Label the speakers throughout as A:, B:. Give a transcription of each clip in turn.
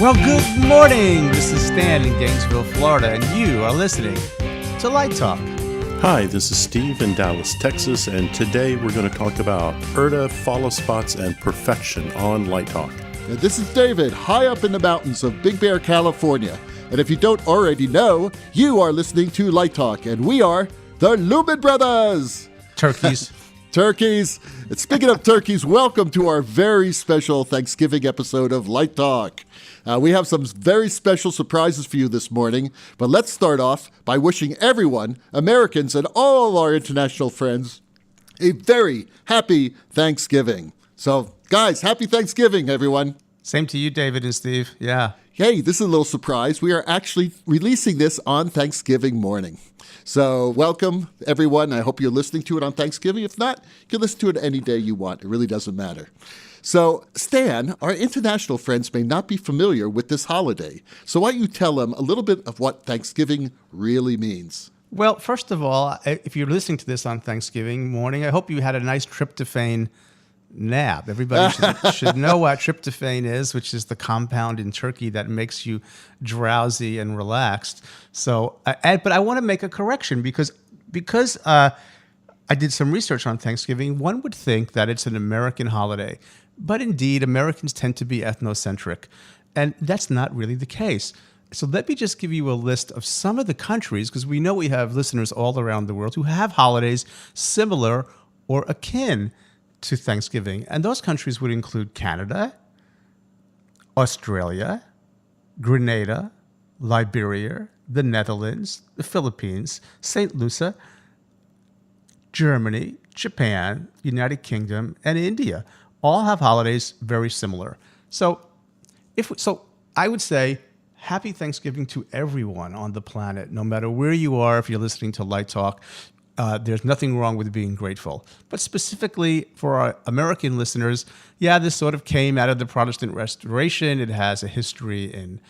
A: Well, good morning. This is Stan in Gainesville, Florida, and you are listening to Light Talk.
B: Hi, this is Steve in Dallas, Texas, and today we're going to talk about URTA, follow spots, and perfection on Light Talk.
C: And this is David, high up in the mountains of Big Bear, California. And if you don't already know, you are listening to Light Talk, and we are the Lumen Brothers.
A: Turkeys.
C: Turkeys. And speaking of turkeys, welcome to our very special Thanksgiving episode of Light Talk. We have some very special surprises for you this morning, but let's start off by wishing everyone, Americans and all our international friends, a very happy Thanksgiving. So, guys, happy Thanksgiving, everyone.
A: Same to you, David and Steve. Yeah.
C: Hey, this is a little surprise. We are actually releasing this on Thanksgiving morning. So welcome, everyone. I hope you're listening to it on Thanksgiving. If not, you can listen to it any day you want. It really doesn't matter. So, Stan, our international friends may not be familiar with this holiday. So why don't you tell them a little bit of what Thanksgiving really means?
A: Well, first of all, if you're listening to this on Thanksgiving morning, I hope you had a nice tryptophan nap. Everybody should know what tryptophan is, which is the compound in turkey that makes you drowsy and relaxed. So, but I want to make a correction because I did some research on Thanksgiving. One would think that it's an American holiday, but indeed, Americans tend to be ethnocentric, and that's not really the case. So let me just give you a list of some of the countries, because we know we have listeners all around the world who have holidays similar or akin to Thanksgiving. And those countries would include Canada, Australia, Grenada, Liberia, the Netherlands, the Philippines, St. Lucia, Germany, Japan, United Kingdom, and India. All have holidays very similar. So I would say happy Thanksgiving to everyone on the planet, no matter where you are. If you're listening to Light Talk, there's nothing wrong with being grateful. But specifically for our American listeners, this sort of came out of the Protestant Restoration. It has a history in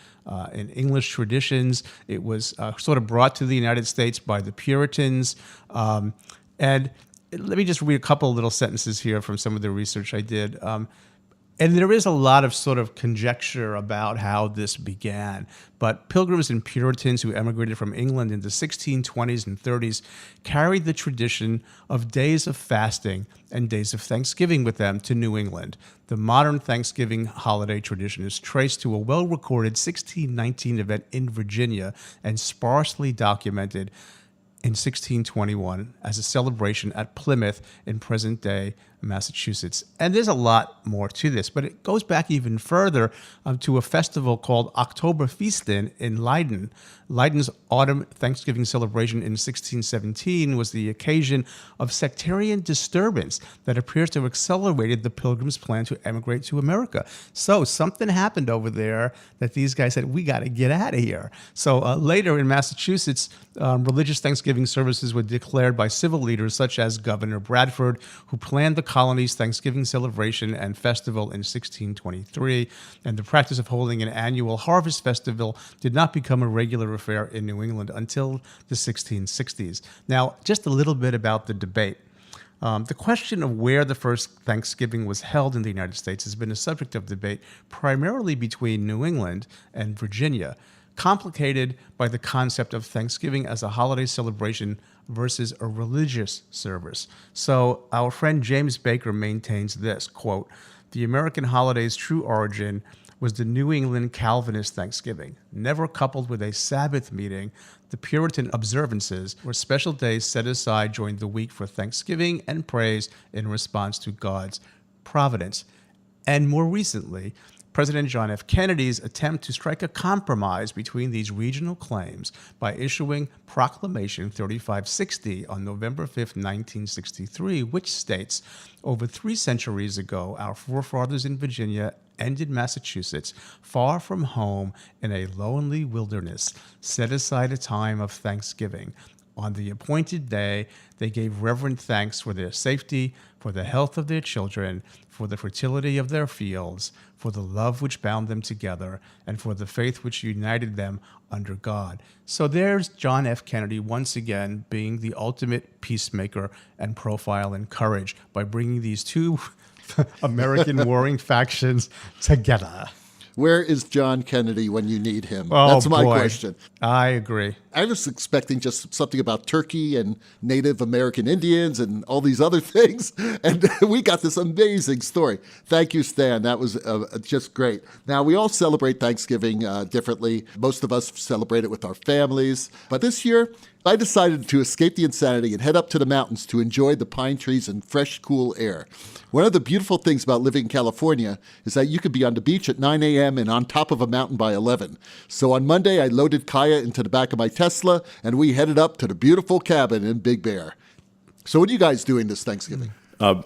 A: English traditions. It was sort of brought to the United States by the Puritans. And let me just read a couple of little sentences here from some of the research I did. And there is a lot of sort of conjecture about how this began. But Pilgrims and Puritans who emigrated from England in the 1620s and 30s carried the tradition of days of fasting and days of Thanksgiving with them to New England. The modern Thanksgiving holiday tradition is traced to a well-recorded 1619 event in Virginia and sparsely documented in 1621 as a celebration at Plymouth in present-day Massachusetts. And there's a lot more to this, but it goes back even further to a festival called Oktoberfeesten in Leiden. Leiden's autumn Thanksgiving celebration in 1617 was the occasion of sectarian disturbance that appears to have accelerated the Pilgrims' plan to emigrate to America. So something happened over there that these guys said, we got to get out of here. So later in Massachusetts, religious Thanksgiving services were declared by civil leaders such as Governor Bradford, who planned the colony's Thanksgiving celebration and festival in 1623. And the practice of holding an annual harvest festival did not become a regular affair in New England until the 1660s. Now, just a little bit about the debate. The question of where the first Thanksgiving was held in the United States has been a subject of debate primarily between New England and Virginia, complicated by the concept of Thanksgiving as a holiday celebration versus a religious service. So our friend James Baker maintains this, quote, "The American holiday's true origin was the New England Calvinist Thanksgiving, never coupled with a Sabbath meeting. The Puritan observances were special days set aside during the week for thanksgiving and praise in response to God's providence." And more recently, President John F. Kennedy's attempt to strike a compromise between these regional claims by issuing Proclamation 3560 on November 5, 1963, which states, "Over 3 centuries ago, our forefathers in Virginia and in Massachusetts, far from home in a lonely wilderness, set aside a time of thanksgiving. On the appointed day, they gave reverent thanks for their safety, for the health of their children, for the fertility of their fields, for the love which bound them together, and for the faith which united them under God." So there's John F. Kennedy once again being the ultimate peacemaker and profile in courage by bringing these two American warring factions together.
C: Where is John Kennedy when you need him?
A: Oh,
C: That's my
A: boy.
C: question.
A: I agree.
C: I was expecting just something about Turkey and Native American Indians and all these other things. And we got this amazing story. Thank you, Stan. That was just great. Now, we all celebrate Thanksgiving differently. Most of us celebrate it with our families. But this year, I decided to escape the insanity and head up to the mountains to enjoy the pine trees and fresh, cool air. One of the beautiful things about living in California is that you could be on the beach at 9 a.m. and on top of a mountain by 11. So on Monday, I loaded Kaya into the back of my Tesla, and we headed up to the beautiful cabin in Big Bear. So what are you guys doing this Thanksgiving?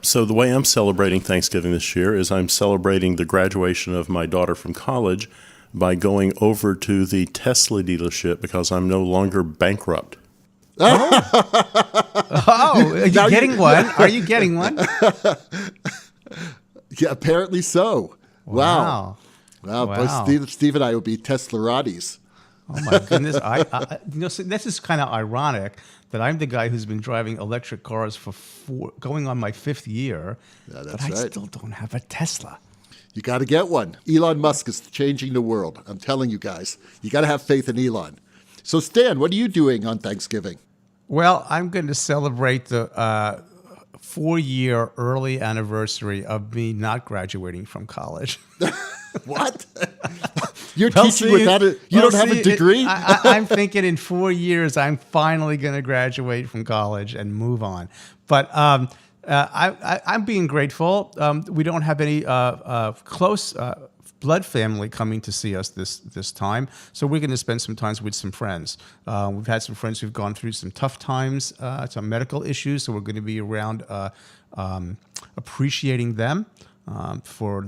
B: So the way I'm celebrating Thanksgiving this year is I'm celebrating the graduation of my daughter from college by going over to the Tesla dealership because I'm no longer bankrupt.
A: Oh, are you getting one? Are you getting one?
C: Yeah, apparently so. Wow.
A: Wow.
C: Boy, Steve and I would be Tesla-Rotties.
A: Oh my goodness! So this is kind of ironic that I'm the guy who's been driving electric cars for going on my 5th year,
C: Yeah, that's
A: but I
C: right.
A: still don't have a Tesla.
C: You got to get one. Elon Musk is changing the world. I'm telling you guys. You got to have faith in Elon. So, Stan, what are you doing on Thanksgiving?
A: Well, I'm going to celebrate the 4-year early anniversary of me not graduating from college.
C: What? You're teaching without a... You don't have a degree?
A: I'm thinking in 4 years, I'm finally going to graduate from college and move on. But I'm being grateful. We don't have any close blood family coming to see us this time, so we're going to spend some time with some friends. We've had some friends who've gone through some tough times, some medical issues, so we're going to be around appreciating them for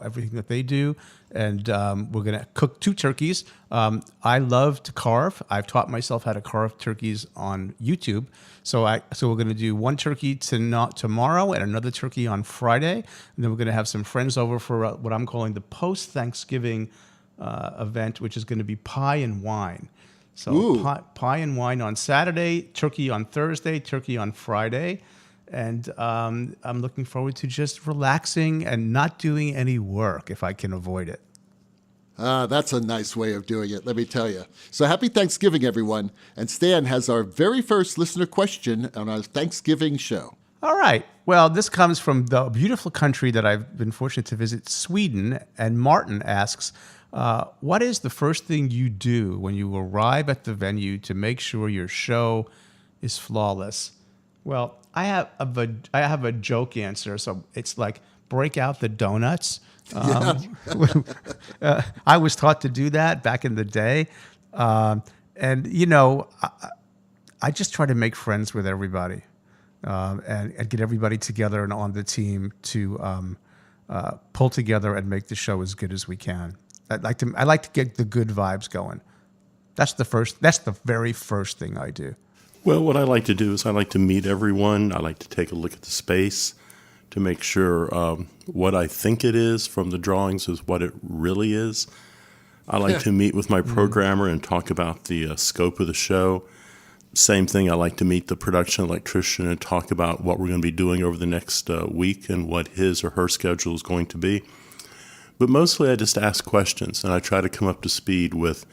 A: everything that they do. And we're going to cook 2 turkeys. I love to carve. I've taught myself how to carve turkeys on YouTube. So we're going to do 1 turkey tomorrow and another turkey on Friday. And then we're going to have some friends over for what I'm calling the post-Thanksgiving event, which is going to be pie and wine. So pie and wine on Saturday, turkey on Thursday, turkey on Friday. And I'm looking forward to just relaxing and not doing any work if I can avoid it.
C: That's a nice way of doing it, let me tell you. So happy Thanksgiving, everyone. And Stan has our very first listener question on our Thanksgiving show.
A: All right. Well, this comes from the beautiful country that I've been fortunate to visit, Sweden. And Martin asks, what is the first thing you do when you arrive at the venue to make sure your show is flawless? Well, I have a joke answer. So it's like, break out the donuts. I was taught to do that back in the day. And, you know, I just try to make friends with everybody and get everybody together and on the team to pull together and make the show as good as we can. I like to get the good vibes going. That's the very first thing I do.
B: Well, what I like to do is I like to meet everyone. I like to take a look at the space to make sure what I think it is from the drawings is what it really is. I like to meet with my programmer and talk about the scope of the show. Same thing, I like to meet the production electrician and talk about what we're going to be doing over the next week and what his or her schedule is going to be. But mostly I just ask questions and I try to come up to speed with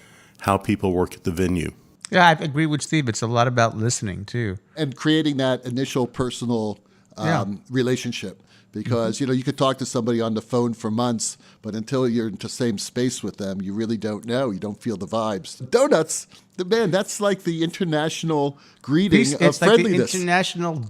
B: how people work at the venue.
A: Yeah, I agree with Steve. It's a lot about listening, too.
C: And creating that initial personal relationship. Because, you know, you could talk to somebody on the phone for months, but until you're in the same space with them, you really don't know. You don't feel the vibes. Donuts, man, that's like the international greeting of friendliness.
A: Like the international,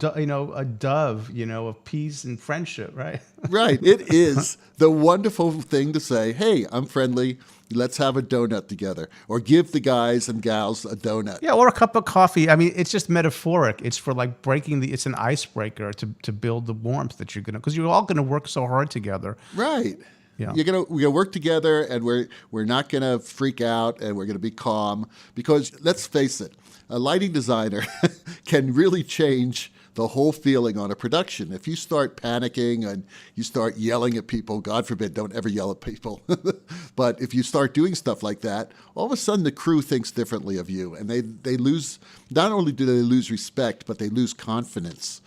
A: a dove, of peace and friendship, right?
C: Right. It is the wonderful thing to say, hey, I'm friendly. Let's have a donut together, or give the guys and gals a donut.
A: Yeah, or a cup of coffee. I mean, it's just metaphoric. It's for like it's an icebreaker to build the warmth that you're because you're all gonna work so hard together.
C: Right.
A: Yeah.
C: We're gonna work together, and we're not gonna freak out, and we're gonna be calm. Because let's face it, a lighting designer can really change the whole feeling on a production. If you start panicking and you start yelling at people, God forbid, don't ever yell at people. But if you start doing stuff like that, all of a sudden the crew thinks differently of you, and they lose. Not only do they lose respect, but they lose confidence.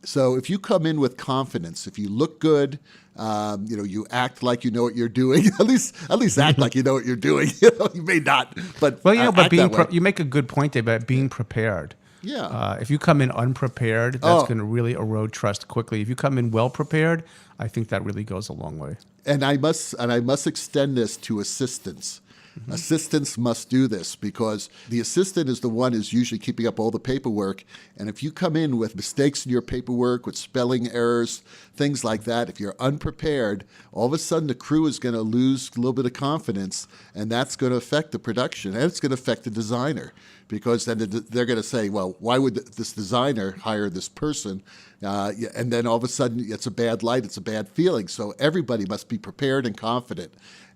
C: So if you come in with confidence, if you look good, You act like you know what you're doing. At least act like you know what you're doing. You may not, but
A: Well, but
C: act that way.
A: you make a good point there about being prepared.
C: Yeah.
A: If you come in unprepared, that's going to really erode trust quickly. If you come in well prepared, I think that really goes a long way.
C: And I must extend this to assistants. Mm-hmm. Assistants must do this because the assistant is the one who's usually keeping up all the paperwork. And if you come in with mistakes in your paperwork, with spelling errors, things like that, if you're unprepared, all of a sudden the crew is going to lose a little bit of confidence, and that's going to affect the production, and it's going to affect the designer. Because then they're going to say, well, why would this designer hire this person? And then all of a sudden it's a bad light, it's a bad feeling. So everybody must be prepared and confident.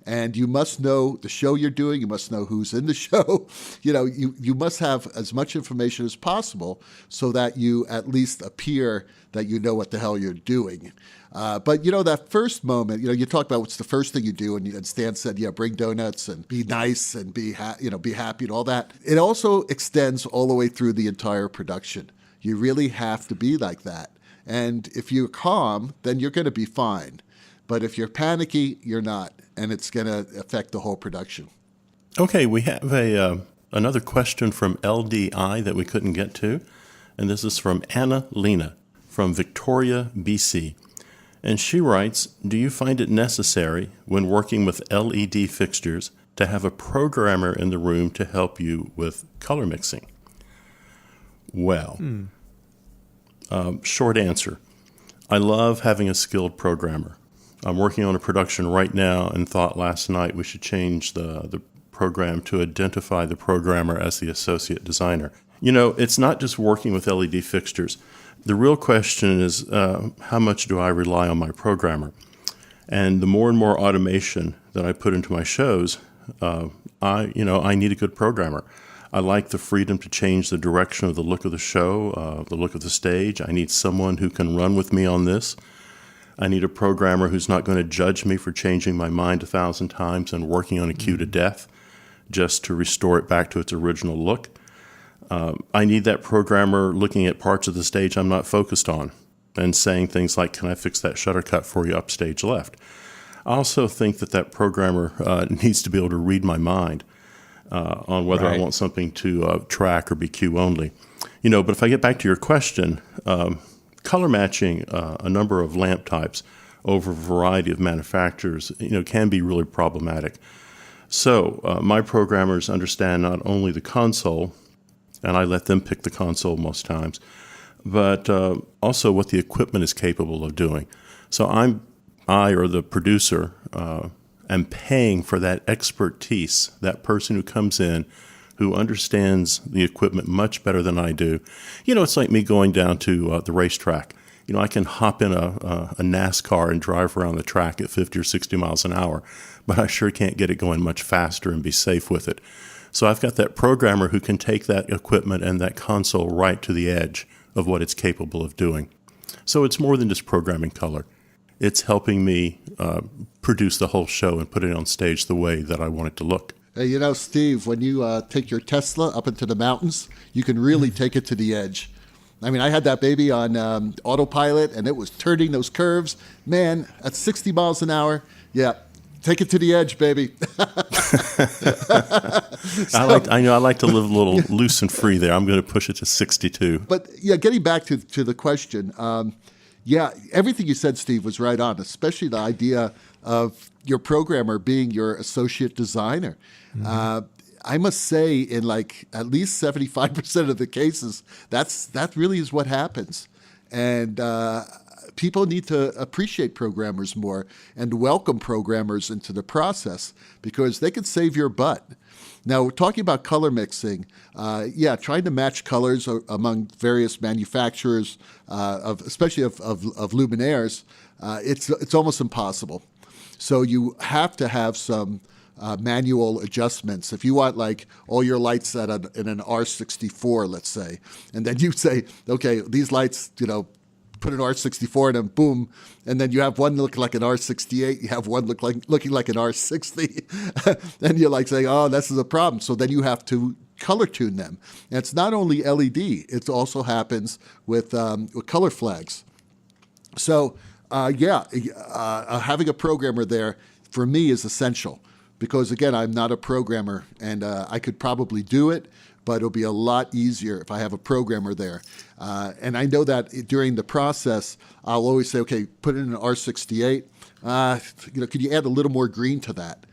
C: And you must know the show you're doing. You must know who's in the show. You must have as much information as possible so that you at least appear that you know what the hell you're doing. But that first moment, you talk about what's the first thing you do, and Stan said, bring donuts and be nice and be happy and all that. It also extends all the way through the entire production. You really have to be like that. And if you're calm, then you're going to be fine. But if you're panicky, you're not, and it's going to affect the whole production.
B: Okay, we have another question from LDI that we couldn't get to, and this is from Anna Lena from Victoria, BC. And she writes, do you find it necessary when working with LED fixtures to have a programmer in the room to help you with color mixing? Well, short answer, I love having a skilled programmer. I'm working on a production right now and thought last night we should change the program to identify the programmer as the associate designer. It's not just working with LED fixtures. The real question is how much do I rely on my programmer? And the more and more automation that I put into my shows, I need a good programmer. I like the freedom to change the direction of the look of the show, the look of the stage. I need someone who can run with me on this. I need a programmer who's not going to judge me for changing my mind 1,000 times and working on a cue to death just to restore it back to its original look. I need that programmer looking at parts of the stage I'm not focused on and saying things like, can I fix that shutter cut for you upstage left? I also think that programmer needs to be able to read my mind on whether I want something to track or be cue only. But if I get back to your question, color matching a number of lamp types over a variety of manufacturers, can be really problematic. So my programmers understand not only the console, and I let them pick the console most times, but also what the equipment is capable of doing. So I or the producer am paying for that expertise, that person who comes in, who understands the equipment much better than I do. It's like me going down to the racetrack. I can hop in a NASCAR and drive around the track at 50 or 60 miles an hour, but I sure can't get it going much faster and be safe with it. So I've got that programmer who can take that equipment and that console right to the edge of what it's capable of doing. So it's more than just programming color. It's helping me produce the whole show and put it on stage the way that I want it to look.
C: Hey, Steve, when you take your Tesla up into the mountains, you can really take it to the edge. I mean, I had that baby on autopilot, and it was turning those curves. Man, at 60 miles an hour, yeah, take it to the edge, baby.
B: I like to live a little loose and free there. I'm going to push it to 62.
C: But yeah, getting back to the question, everything you said, Steve, was right on, especially the idea of your programmer being your associate designer. Mm-hmm. I must say, in like at least 75% of the cases, that really is what happens. And people need to appreciate programmers more and welcome programmers into the process because they can save your butt. Now, we're talking about color mixing. Trying to match colors among various manufacturers, especially of luminaires, it's almost impossible. So you have to have some manual adjustments. If you want like all your lights in an R64, let's say, and then you say, okay, these lights, put an R64 in them, boom, and then you have one look like an R68, you have one looking like an R60, then you're like saying, oh, this is a problem. So then you have to color tune them. And it's not only LED, it also happens with color flags. So Having a programmer there for me is essential because, again, I'm not a programmer and I could probably do it, but it'll be a lot easier if I have a programmer there. And I know that during the process, I'll always say, okay, put in an R68. Could you add a little more green to that?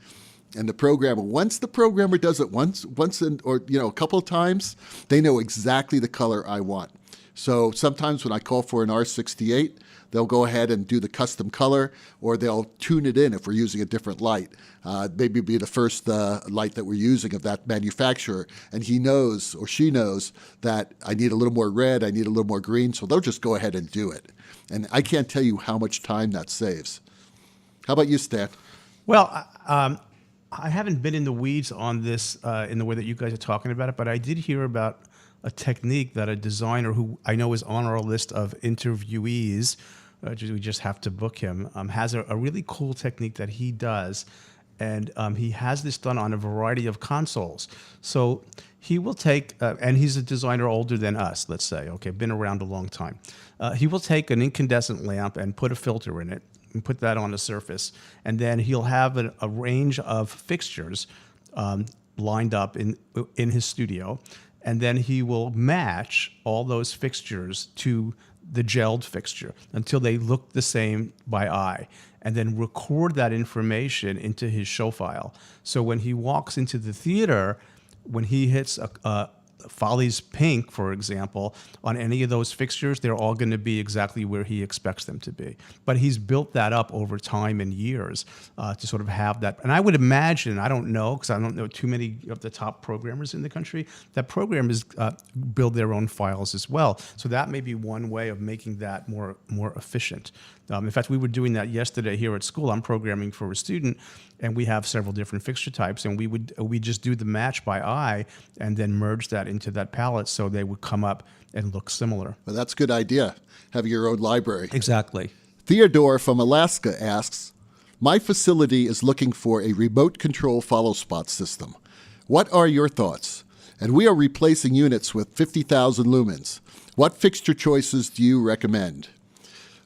C: And once the programmer does it a couple of times, they know exactly the color I want. So sometimes when I call for an R68, they'll go ahead and do the custom color, or they'll tune it in if we're using a different light. Maybe be the first light that we're using of that manufacturer, and he knows or she knows that I need a little more red, I need a little more green, so they'll just go ahead and do it. And I can't tell you how much time that saves. How about you, Stan?
A: Well, I haven't been in the weeds on this in the way that you guys are talking about it, but I did hear about a technique that a designer who I know is on our list of interviewees, we just have to book him, has a really cool technique that he does. And he has this done on a variety of consoles. So he will take, and he's a designer older than us, let's say, okay, been around a long time. He will take an incandescent lamp and put a filter in it and put that on the surface. And then he'll have a range of fixtures lined up in his studio. And then he will match all those fixtures to the gelled fixture until they look the same by eye, and then record that information into his show file. So when he walks into the theater, when he hits a Follies Pink, for example, on any of those fixtures, they're all going to be exactly where he expects them to be. But he's built that up over time and years to sort of have that. And I would imagine, I don't know, because I don't know too many of the top programmers in the country, that programmers build their own files as well. So that may be one way of making that more efficient. In fact, we were doing that yesterday here at school. I'm programming for a student, and we have several different fixture types, and we just do the match by eye and then merge that into that palette so they would come up and look similar.
C: Well, that's a good idea, having your own library.
A: Exactly.
C: Theodore from Alaska asks, my facility is looking for a remote control follow spot system. What are your thoughts? And we are replacing units with 50,000 lumens. What fixture choices do you recommend?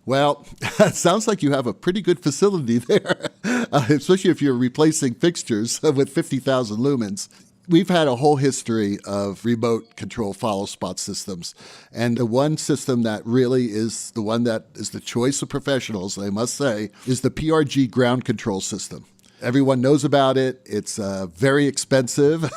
C: Well, it sounds like you have a pretty good facility there, especially if you're replacing fixtures with 50,000 lumens. We've had a whole history of remote control follow spot systems. And the one system that really is the one that is the choice of professionals, I must say, is the PRG ground control system. Everyone knows about it. It's very expensive,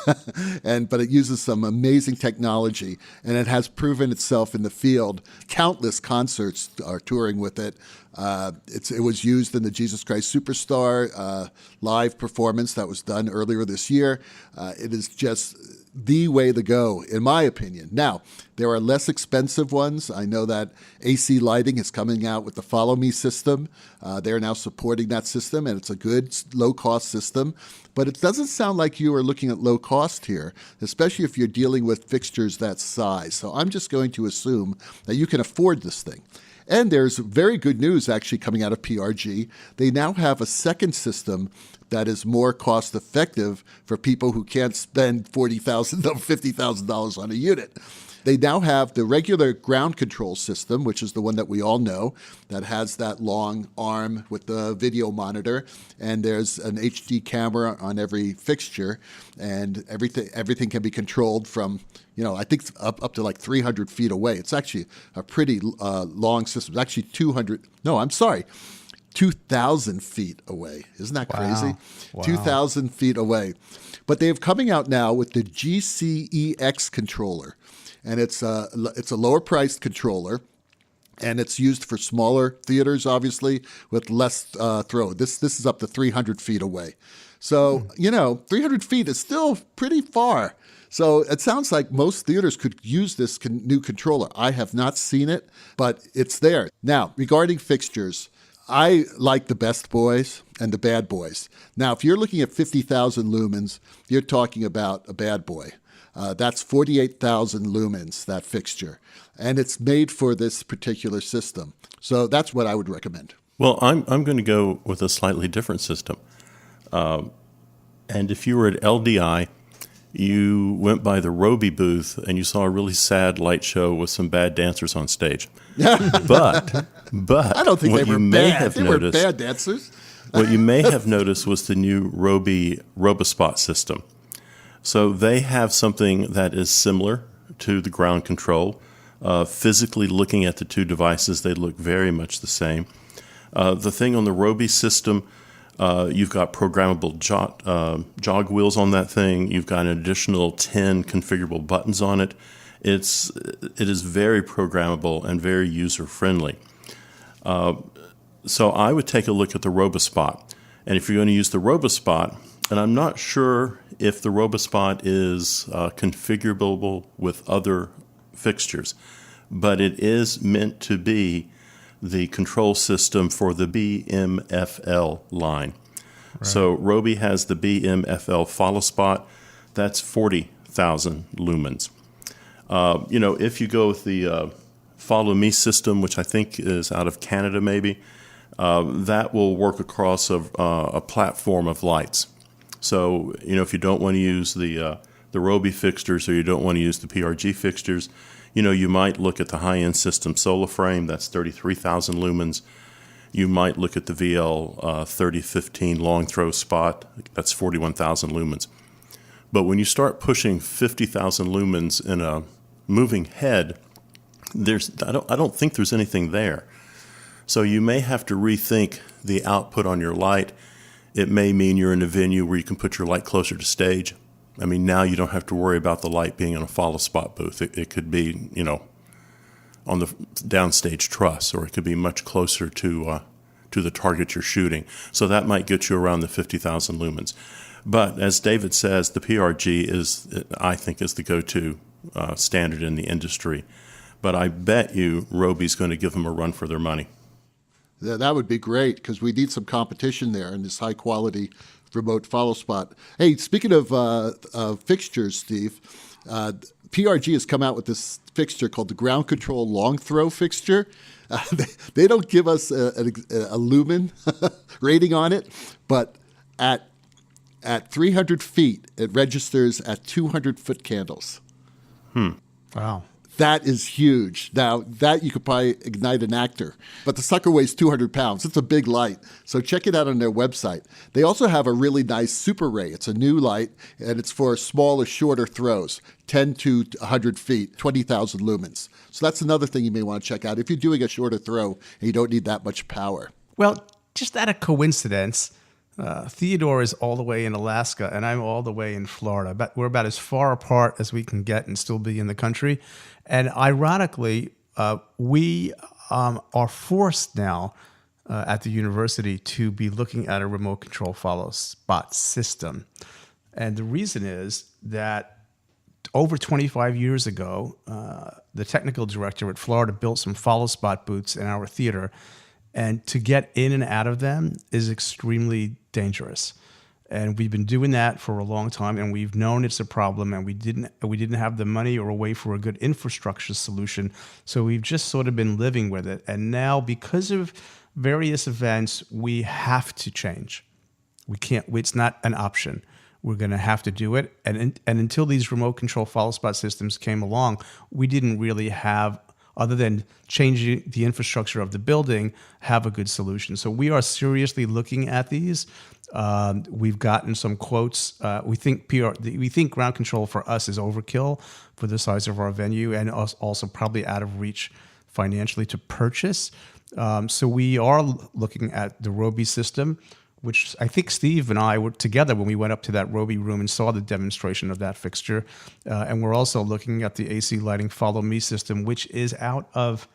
C: but it uses some amazing technology, and it has proven itself in the field. Countless concerts are touring with it. It was used in the Jesus Christ Superstar live performance that was done earlier this year. It is just the way to go, in my opinion. Now, there are less expensive ones. I know that AC Lighting is coming out with the Follow Me system. They're now supporting that system, and it's a good low-cost system. But it doesn't sound like you are looking at low cost here, especially if you're dealing with fixtures that size. So I'm just going to assume that you can afford this thing. And there's very good news actually coming out of PRG. They now have a second system that is more cost effective for people who can't spend $40,000 or $50,000 on a unit. They now have the regular ground control system, which is the one that we all know, that has that long arm with the video monitor, and there's an HD camera on every fixture, and everything can be controlled from, I think up to like 300 feet away. It's actually a pretty long system. It's actually 2,000 feet away. Isn't that crazy?
A: Wow.
C: 2,000 feet away. But they have coming out now with the GCEX controller. And it's a lower priced controller, and it's used for smaller theaters, obviously, with less throw. This is up to 300 feet away. So, 300 feet is still pretty far. So it sounds like most theaters could use this new controller. I have not seen it, but it's there. Now, regarding fixtures, I like the best boys and the bad boys. Now, if you're looking at 50,000 lumens, you're talking about a bad boy. That's 48,000 lumens, that fixture. And it's made for this particular system. So that's what I would recommend.
B: Well, I'm going to go with a slightly different system. And if you were at LDI you went by the Roby booth and you saw a really sad light show with some bad dancers on stage. but
C: I don't think
B: what
C: they were
B: you may
C: bad.
B: have
C: They were
B: noticed,
C: bad dancers.
B: what you may have noticed was the new Roby RoboSpot system. So they have something that is similar to the ground control. Physically looking at the two devices, they look very much the same. The thing on the Roby system, you've got programmable jog wheels on that thing. You've got an additional 10 configurable buttons on it. It is very programmable and very user-friendly. So I would take a look at the RoboSpot. And if you're going to use the RoboSpot, and I'm not sure if the RoboSpot is configurable with other fixtures, but it is meant to be the control system for the BMFL line. Right. So Roby has the BMFL follow spot. That's 40,000 lumens. If you go with the Follow Me system, which I think is out of Canada maybe, that will work across a platform of lights. So, if you don't want to use the Roby fixtures or you don't want to use the PRG fixtures, you might look at the high-end system solar frame. That's 33,000 lumens. You might look at the VL 3015 long throw spot. That's 41,000 lumens. But when you start pushing 50,000 lumens in a moving head, I don't think there's anything there. So you may have to rethink the output on your light. It may mean you're in a venue where you can put your light closer to stage. I mean, now you don't have to worry about the light being in a follow spot booth. It could be, on the downstage truss, or it could be much closer to the target you're shooting. So that might get you around the 50,000 lumens. But as David says, the PRG I think, is the go-to standard in the industry. But I bet you Roby's going to give them a run for their money.
C: That would be great, because we need some competition there in this high-quality remote follow spot. Hey, speaking of fixtures, Steve, PRG has come out with this fixture called the Ground Control Long Throw fixture. They don't give us a lumen rating on it, but at 300 feet, it registers at 200 foot candles.
A: Wow.
C: That is huge. Now, that you could probably ignite an actor. But the sucker weighs 200 pounds. It's a big light. So check it out on their website. They also have a really nice Super Ray. It's a new light, and it's for smaller, shorter throws, 10 to 100 feet, 20,000 lumens. So that's another thing you may want to check out if you're doing a shorter throw and you don't need that much power.
A: Well, just out of coincidence, Theodore is all the way in Alaska, and I'm all the way in Florida. But we're about as far apart as we can get and still be in the country. And ironically, we are forced now at the university to be looking at a remote control follow spot system. And the reason is that over 25 years ago, the technical director at Florida built some follow spot booths in our theater. And to get in and out of them is extremely dangerous. And we've been doing that for a long time, and we've known it's a problem, and we didn't have the money or a way for a good infrastructure solution. So we've just sort of been living with it. And now, because of various events, we have to change. We can't. It's not an option. We're going to have to do it. And until these remote control follow spot systems came along, we didn't really have, other than changing the infrastructure of the building, have a good solution. So we are seriously looking at these. We've gotten some quotes. We think ground control for us is overkill for the size of our venue, and also probably out of reach financially to purchase. So we are looking at the Roby system, which I think Steve and I were together when we went up to that Roby room and saw the demonstration of that fixture. And we're also looking at the AC Lighting Follow Me system, which is out of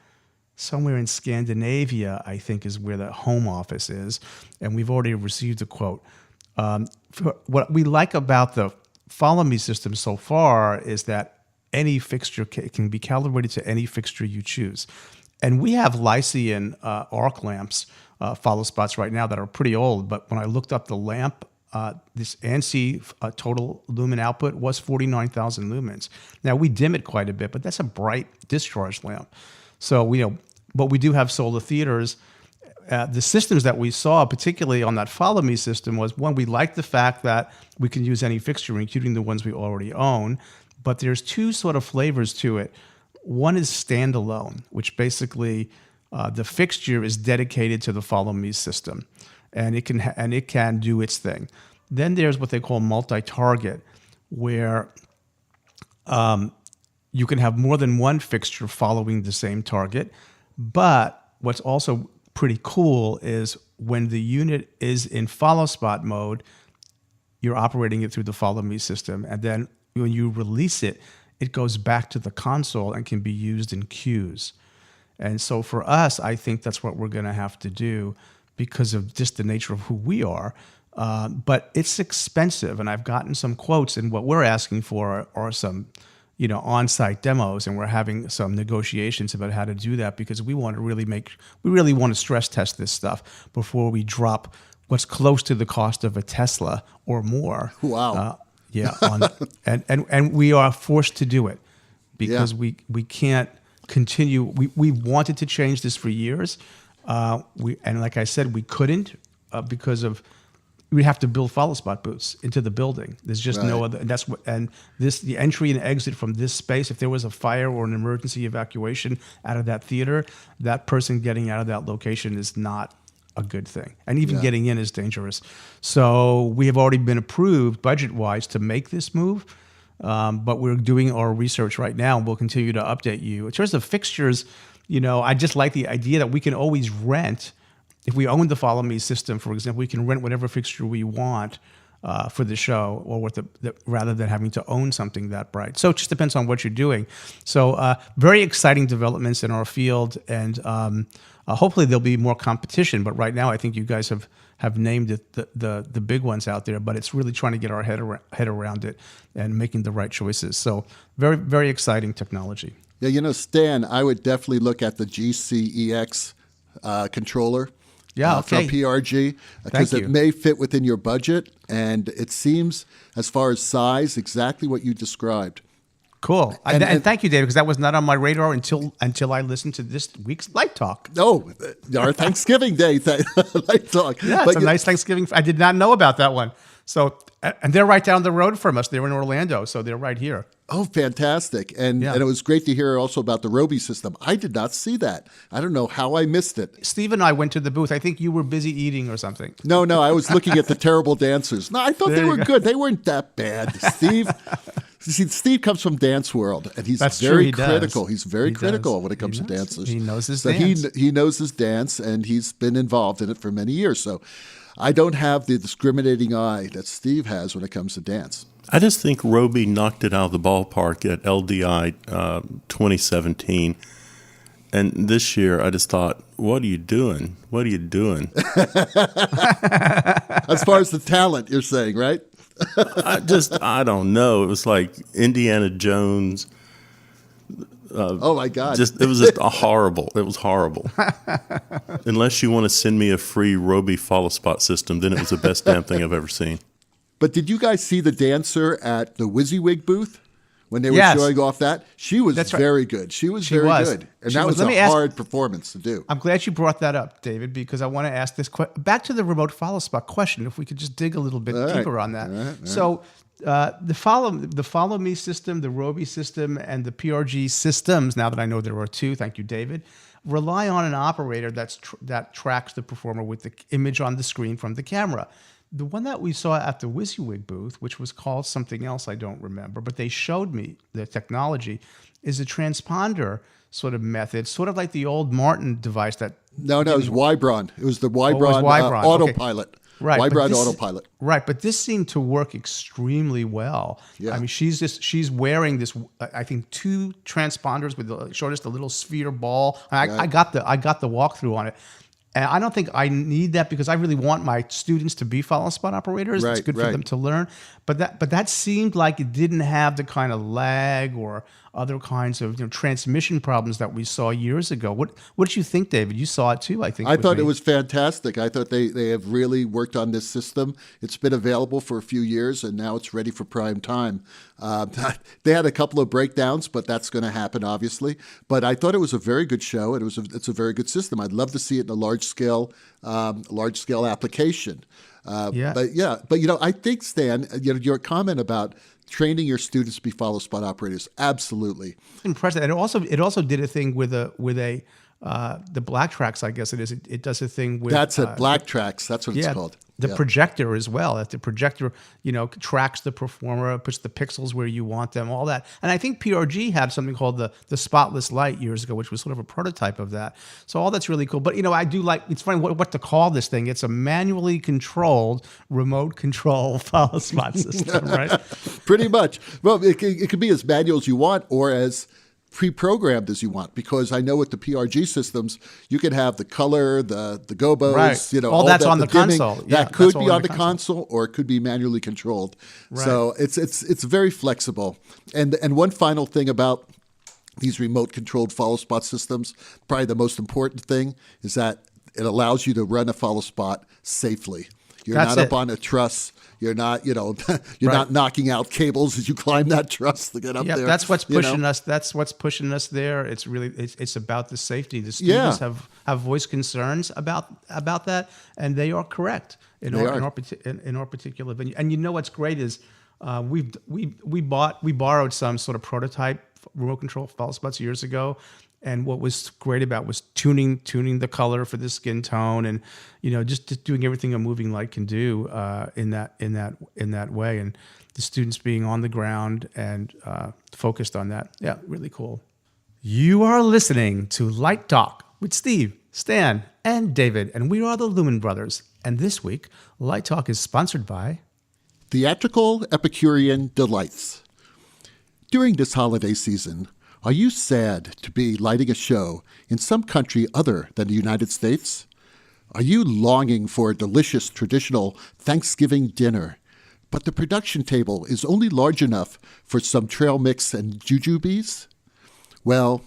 A: somewhere in Scandinavia, I think is where the home office is. And we've already received a quote. What we like about the Follow Me system so far is that any fixture can be calibrated to any fixture you choose. And we have Lycian arc lamps, follow spots right now that are pretty old. But when I looked up the lamp, this ANSI total lumen output was 49,000 lumens. Now, we dim it quite a bit, but that's a bright discharge lamp. So, but we do have solar theaters, the systems that we saw, particularly on that Follow Me system, was one, we liked the fact that we can use any fixture, including the ones we already own. But there's two sort of flavors to it. One is standalone, which basically the fixture is dedicated to the Follow Me system, and it can do its thing. Then there's what they call multi-target, where you can have more than one fixture following the same target. But what's also pretty cool is when the unit is in follow spot mode, you're operating it through the Follow Me system. And then when you release it, it goes back to the console and can be used in queues. And so for us, I think that's what we're going to have to do because of just the nature of who we are. But it's expensive, and I've gotten some quotes, and what we're asking for are some, on-site demos, and we're having some negotiations about how to do that because we want to really want to stress test this stuff before we drop what's close to the cost of a Tesla or more.
C: Wow.
A: And we are forced to do it because we can't continue. We wanted to change this for years. And like I said, we couldn't because of we have to build follow spot booths into the building. There's just no other. And that's what. And the entry and exit from this space. If there was a fire or an emergency evacuation out of that theater, that person getting out of that location is not a good thing. And even getting in is dangerous. So we have already been approved budget-wise to make this move. But we're doing our research right now, and we'll continue to update you. In terms of fixtures, I just like the idea that we can always rent. If we own the Follow Me system, for example, we can rent whatever fixture we want for the show, or rather than having to own something that bright. So it just depends on what you're doing. So very exciting developments in our field, and hopefully there'll be more competition. But right now, I think you guys have named it the big ones out there. But it's really trying to get our head around it and making the right choices. So very, very exciting technology.
C: Yeah, Stan, I would definitely look at the GCEX controller. From PRG, because it may fit within your budget, and it seems, as far as size, exactly what you described.
A: Cool. And thank you, David, because that was not on my radar until I listened to this week's Light Talk.
C: Oh, our Thanksgiving Day Light Talk.
A: Yeah, it's a nice Thanksgiving. I did not know about that one. So, and they're right down the road from us. They're in Orlando, so they're right here.
C: Oh, fantastic. And it was great to hear also about the Roby system. I did not see that. I don't know how I missed it.
A: Steve and I went to the booth. I think you were busy eating or something.
C: No, I was looking at the terrible dancers. No, I thought they were good. They weren't that bad. Steve comes from Dance World, and he's very critical. He's very critical when it comes to dancers.
A: He knows his dance.
C: He knows his dance, and he's been involved in it for many years. So I don't have the discriminating eye that Steve has when it comes to dance.
B: I just think Roby knocked it out of the ballpark at LDI 2017. And this year, I just thought, what are you doing? What are you doing?
C: As far as the talent, you're saying, right?
B: I don't know. It was like Indiana Jones.
C: Oh, my God.
B: It was just horrible. It was horrible. Unless you want to send me a free Roby follow spot system, then it was the best damn thing I've ever seen.
C: But did you guys see the dancer at the WYSIWYG booth when they were showing off that? She was very good. She was very good. And that was a hard performance to do.
A: I'm glad you brought that up, David, because I want to ask this back to the remote follow spot question, if we could just dig a little bit deeper on that. All right. So the Follow Me system, the Roby system, and the PRG systems, now that I know there are two, thank you, David, rely on an operator that tracks the performer with the image on the screen from the camera. The one that we saw at the WYSIWYG booth, which was called something else I don't remember, but they showed me the technology, is a transponder sort of method, sort of like the old Martin device that...
C: No, it was Wybron. It was the Wybron, autopilot.
A: Okay. Right.
C: Wybron autopilot.
A: Right, but this seemed to work extremely well. Yeah. I mean, she's wearing this, I think, two transponders with showed us the little sphere ball. I got the walkthrough on it. And I don't think I need that because I really want my students to be follow spot operators. It's good for them to learn. But that seemed like it didn't have the kind of lag or other kinds of transmission problems that we saw years ago. What did you think, David? You saw it too, I think.
C: I thought it was fantastic. I thought they have really worked on this system. It's been available for a few years, and now it's ready for prime time. They had a couple of breakdowns, but that's going to happen, obviously. But I thought it was a very good show, and it's a very good system. I'd love to see it in a large scale application.
A: Yeah.
C: But I think, Stan, your comment about training your students to be follow spot operators, absolutely
A: impressive. And it also did a thing with the BlackTrax, I guess it is. It does a thing with
C: that's it. BlackTrax. That's what it's called.
A: The projector as well. That the projector, tracks the performer, puts the pixels where you want them, all that. And I think PRG had something called the spotless light years ago, which was sort of a prototype of that. So all that's really cool. But I do like. It's funny what to call this thing. It's a manually controlled, remote control follow spot system, right?
C: Pretty much. Well, it could be as manual as you want, or as pre-programmed as you want, because I know with the PRG systems, you can have the color, the gobos,
A: right. All that's on the
C: dimming.
A: console.
C: That could be on the console, or it could be manually controlled.
A: Right.
C: So it's very flexible. And one final thing about these remote controlled follow spot systems, probably the most important thing is that it allows you to run a follow spot safely. You're not up on a truss. You're not, not knocking out cables as you climb that truss to get up there.
A: That's what's pushing us. That's what's pushing us there. It's really, it's about the safety. The students have voiced concerns about that, and they are correct in our particular venue. And what's great is we borrowed some sort of prototype remote control follow spots years ago. And what was great about was tuning the color for the skin tone, and just doing everything a moving light can do in that way. And the students being on the ground and focused on that, really cool. You are listening to Light Talk with Steve, Stan, and David, and we are the Lumen Brothers. And this week, Light Talk is sponsored by
C: Theatrical Epicurean Delights. During this holiday season, are you sad to be lighting a show in some country other than the United States? Are you longing for a delicious traditional Thanksgiving dinner, but the production table is only large enough for some trail mix and jujubes? Well,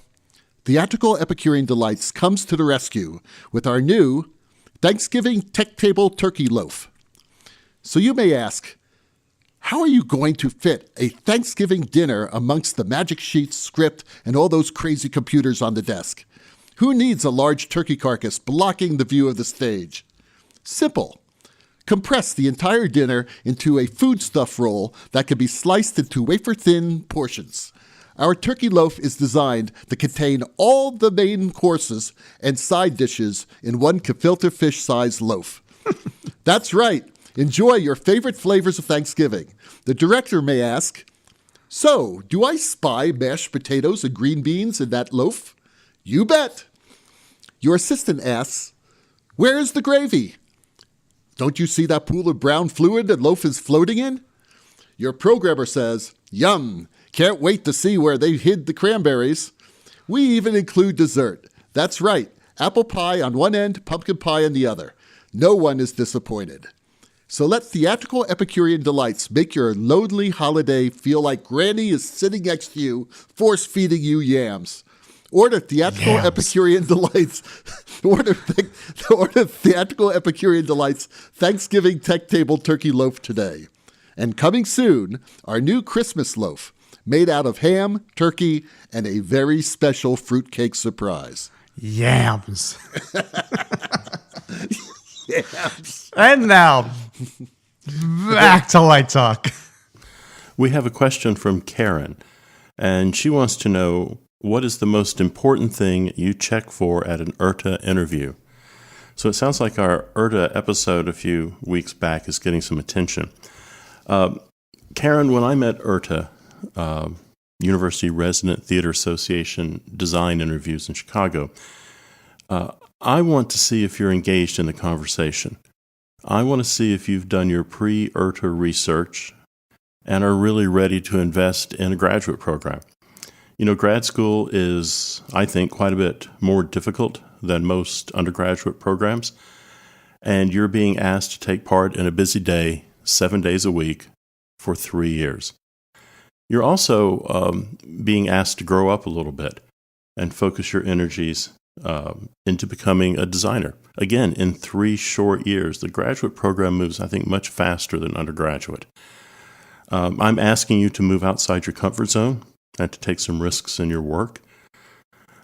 C: Theatrical Epicurean Delights comes to the rescue with our new Thanksgiving Tech Table Turkey Loaf. So you may ask, how are you going to fit a Thanksgiving dinner amongst the magic sheets, script, and all those crazy computers on the desk? Who needs a large turkey carcass blocking the view of the stage? Simple. Compress the entire dinner into a foodstuff roll that can be sliced into wafer-thin portions. Our turkey loaf is designed to contain all the main courses and side dishes in one gefilte fish-sized loaf. That's right. Enjoy your favorite flavors of Thanksgiving. The director may ask, so, do I spy mashed potatoes and green beans in that loaf? You bet. Your assistant asks, where's the gravy? Don't you see that pool of brown fluid the loaf is floating in? Your programmer says, yum, can't wait to see where they hid the cranberries. We even include dessert. That's right, apple pie on one end, pumpkin pie on the other. No one is disappointed. So let Theatrical Epicurean Delights make your lonely holiday feel like Granny is sitting next to you, force-feeding you yams. Order Theatrical Epicurean Delights. Order Theatrical Epicurean Delights Thanksgiving Tech Table Turkey Loaf today. And coming soon, our new Christmas loaf, made out of ham, turkey, and a very special fruitcake surprise.
A: Yams.
C: Yes.
A: And now, back to Light Talk.
B: We have a question from Karen, and she wants to know, what is the most important thing you check for at an URTA interview? So it sounds like our URTA episode a few weeks back is getting some attention. Karen, when I met URTA, University Resident Theater Association design interviews in Chicago, I want to see if you're engaged in the conversation. I want to see if you've done your pre-URTA research and are really ready to invest in a graduate program. Grad school is, I think, quite a bit more difficult than most undergraduate programs, and you're being asked to take part in a busy day, 7 days a week, for 3 years. You're also being asked to grow up a little bit and focus your energies into becoming a designer. Again, in 3 short years, the graduate program moves, I think, much faster than undergraduate. I'm asking you to move outside your comfort zone and to take some risks in your work.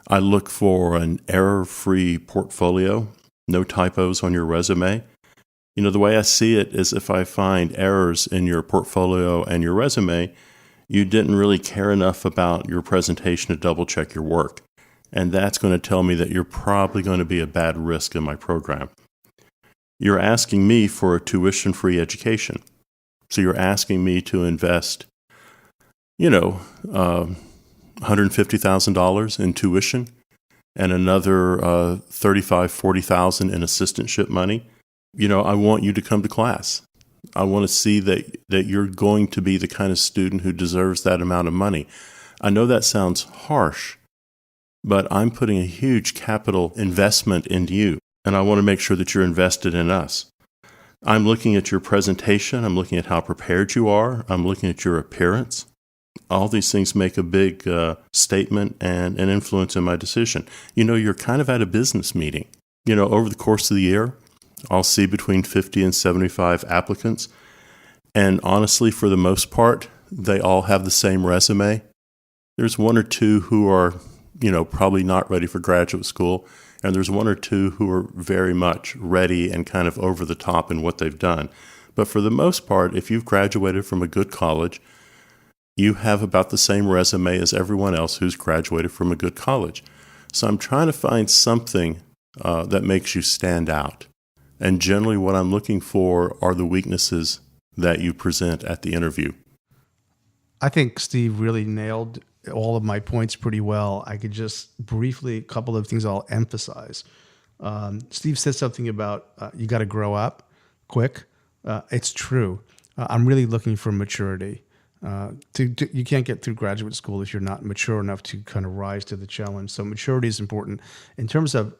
B: I look for an error-free portfolio, no typos on your resume. The way I see it is if I find errors in your portfolio and your resume, you didn't really care enough about your presentation to double-check your work. And that's going to tell me that you're probably going to be a bad risk in my program. You're asking me for a tuition-free education. So you're asking me to invest, $150,000 in tuition and another $35,000-$40,000 in assistantship money. I want you to come to class. I want to see that you're going to be the kind of student who deserves that amount of money. I know that sounds harsh, but I'm putting a huge capital investment into you, and I want to make sure that you're invested in us. I'm looking at your presentation. I'm looking at how prepared you are. I'm looking at your appearance. All these things make a big statement and an influence in my decision. You're kind of at a business meeting. Over the course of the year, I'll see between 50 and 75 applicants. And honestly, for the most part, they all have the same resume. There's one or two who are, probably not ready for graduate school. And there's one or two who are very much ready and kind of over the top in what they've done. But for the most part, if you've graduated from a good college, you have about the same resume as everyone else who's graduated from a good college. So I'm trying to find something that makes you stand out. And generally what I'm looking for are the weaknesses that you present at the interview.
A: I think Steve really nailed all of my points pretty well. I could just briefly, a couple of things I'll emphasize. Steve said something about you got to grow up quick. It's true. I'm really looking for maturity. You can't get through graduate school if you're not mature enough to kind of rise to the challenge. So maturity is important. In terms of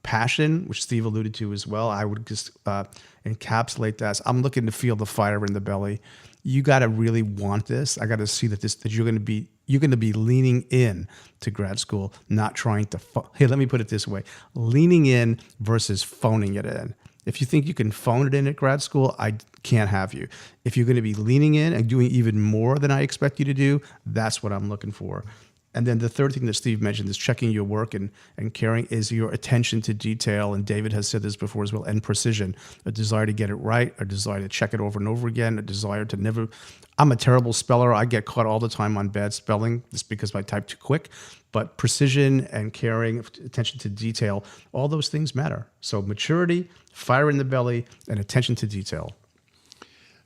A: passion, which Steve alluded to as well, I would just encapsulate that as I'm looking to feel the fire in the belly. You got to really want this. I got to see that you're going to be leaning in to grad school, not trying to. Hey, let me put it this way: leaning in versus phoning it in. If you think you can phone it in at grad school, I can't have you. If you're going to be leaning in and doing even more than I expect you to do, that's what I'm looking for. And then the third thing that Steve mentioned is checking your work and caring is your attention to detail. And David has said this before as well, and precision, a desire to get it right, a desire to check it over and over again, a desire to never. I'm a terrible speller. I get caught all the time on bad spelling just because I type too quick. But precision and caring, attention to detail, all those things matter. So maturity, fire in the belly, and attention to detail.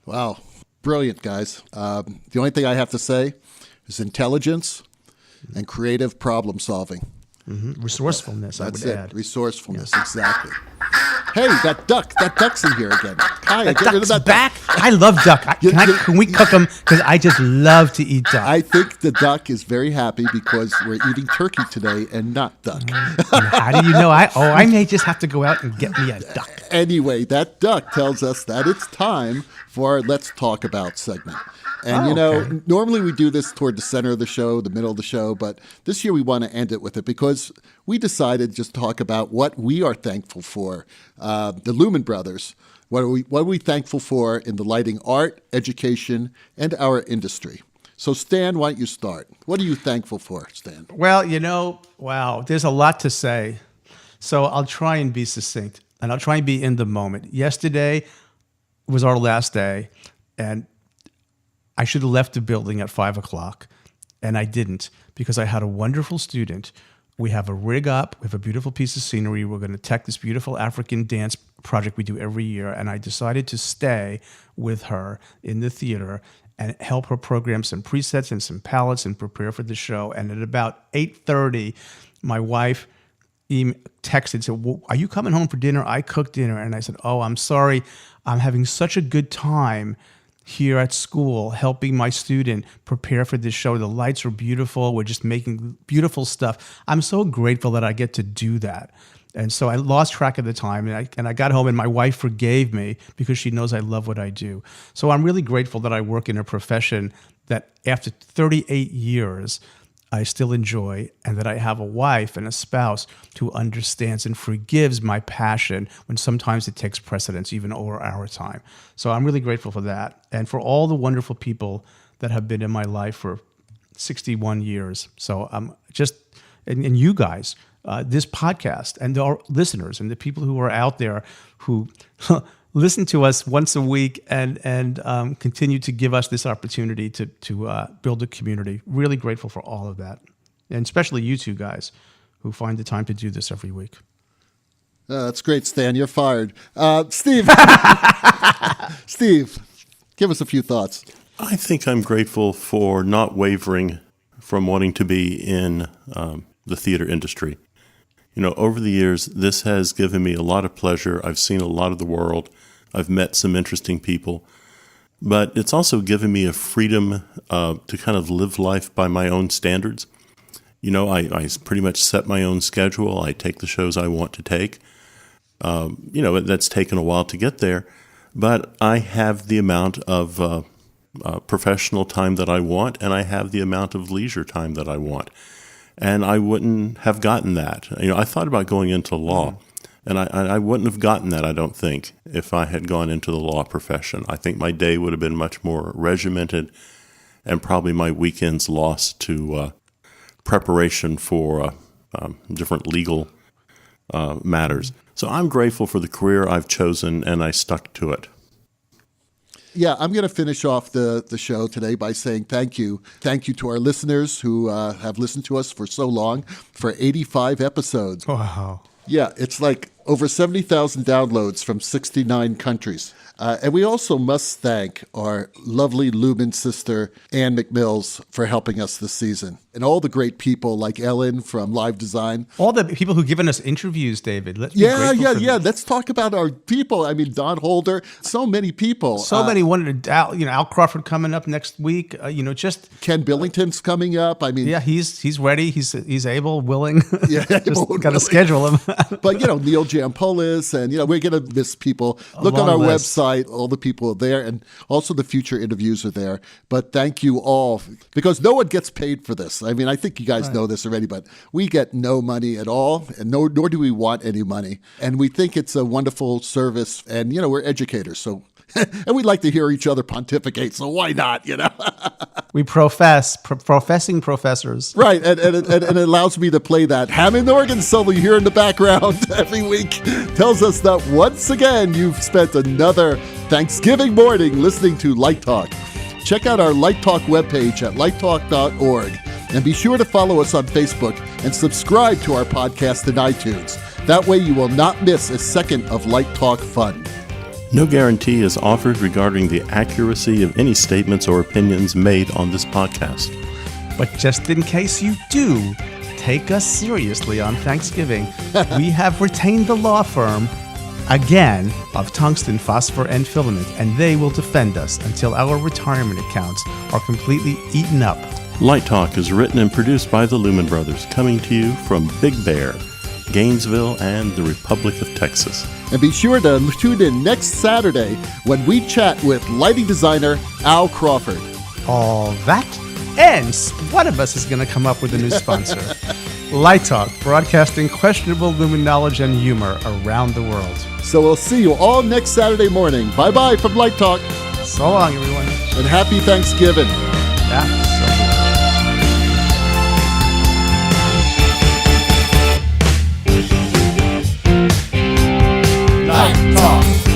C: Wow. Brilliant, guys. The only thing I have to say is intelligence and creative problem solving.
A: Mm-hmm. Resourcefulness, I would add.
C: Resourcefulness, yes. Exactly. Hey, that duck's in here again. Kai, get rid of that
A: back. I love duck. Can we cook them? Because I just love to eat duck.
C: I think the duck is very happy because we're eating turkey today and not duck.
A: How do you know? I may just have to go out and get me a duck.
C: Anyway, that duck tells us that it's time for our Let's Talk About segment. And,
A: okay.
C: Normally we do this toward the center of the show, the middle of the show, but this year we want to end it with it because we decided just to talk about what we are thankful for. The Lumen Brothers, what are we thankful for in the lighting art, education, and our industry? So, Stan, why don't you start? What are you thankful for, Stan?
A: Well, wow, there's a lot to say. So I'll try and be succinct, and I'll try and be in the moment. Yesterday was our last day, and I should have left the building at 5 o'clock, and I didn't because I had a wonderful student. We have a rig up. We have a beautiful piece of scenery. We're going to tech this beautiful African dance project we do every year, and I decided to stay with her in the theater and help her program some presets and some palettes and prepare for the show. And at about 8:30, my wife texted and said, well, are you coming home for dinner? I cooked dinner. And I said, oh, I'm sorry. I'm having such a good time here at school, helping my student prepare for this show. The lights are beautiful. We're just making beautiful stuff. I'm so grateful that I get to do that. And so I lost track of the time, and I got home, and my wife forgave me because she knows I love what I do. So I'm really grateful that I work in a profession that after 38 years, I still enjoy, and that I have a wife and a spouse who understands and forgives my passion when sometimes it takes precedence even over our time. So I'm really grateful for that, and for all the wonderful people that have been in my life for 61 years. So and you guys, this podcast, and our listeners, and the people who are out there who listen to us once a week and continue to give us this opportunity to build a community. Really grateful for all of that, and especially you two guys who find the time to do this every week.
C: That's great, Stan. You're fired. Steve, Steve, give us a few thoughts.
B: I think I'm grateful for not wavering from wanting to be in the theater industry. Over the years, this has given me a lot of pleasure. I've seen a lot of the world. I've met some interesting people. But it's also given me a freedom to kind of live life by my own standards. I pretty much set my own schedule. I take the shows I want to take. That's taken a while to get there. But I have the amount of professional time that I want, and I have the amount of leisure time that I want. And I wouldn't have gotten that. I thought about going into law, and I wouldn't have gotten that, I don't think, if I had gone into the law profession. I think my day would have been much more regimented, and probably my weekends lost to preparation for different legal matters. So I'm grateful for the career I've chosen, and I stuck to it.
C: Yeah, I'm going to finish off the show today by saying thank you. Thank you to our listeners who have listened to us for so long, for 85 episodes.
A: Wow.
C: Yeah, it's like over 70,000 downloads from 69 countries. And we also must thank our lovely Lumen sister, Ann McMills, for helping us this season. And all the great people like Ellen from Live Design.
A: All the people who've given us interviews, David. Let's be
C: Yeah.
A: grateful for them.
C: Let's talk about our people. I mean, Don Holder, so many people.
A: So many wanted Al Crawford coming up next week. Just
C: Ken Billington's coming up. I mean,
A: yeah, he's ready. He's able, willing.
C: Yeah,
A: got to schedule him.
C: But Neil Giampolis, and we're gonna miss people. Look on our website. All the people are there, and also the future interviews are there. But thank you all, because no one gets paid for this. I mean, I think you guys know this already, but we get no money at all, and nor do we want any money. And we think it's a wonderful service, and we're educators, so and we like to hear each other pontificate, so why not?
A: We professing professors.
C: Right, and it allows me to play that Hammond organ solo you hear in the background every week. Tells us that once again you've spent another Thanksgiving morning listening to Light Talk. Check out our Light Talk webpage at lighttalk.org, and be sure to follow us on Facebook and subscribe to our podcast in iTunes. That way you will not miss a second of Light Talk fun.
B: No guarantee is offered regarding the accuracy of any statements or opinions made on this podcast.
A: But just in case you do take us seriously on Thanksgiving, we have retained the law firm, again, of Tungsten, Phosphor, and Filament, and they will defend us until our retirement accounts are completely eaten up.
B: Light Talk is written and produced by the Lumen Brothers, coming to you from Big Bear, Gainesville, and the Republic of Texas.
C: And be sure to tune in next Saturday when we chat with lighting designer Al Crawford.
A: All that, and one of us is going to come up with a new sponsor. Light Talk, broadcasting questionable Lumen knowledge and humor around the world.
C: So we'll see you all next Saturday morning. Bye-bye from Light Talk.
A: So long, everyone.
C: And happy Thanksgiving.
A: Yeah, so good. Light Talk.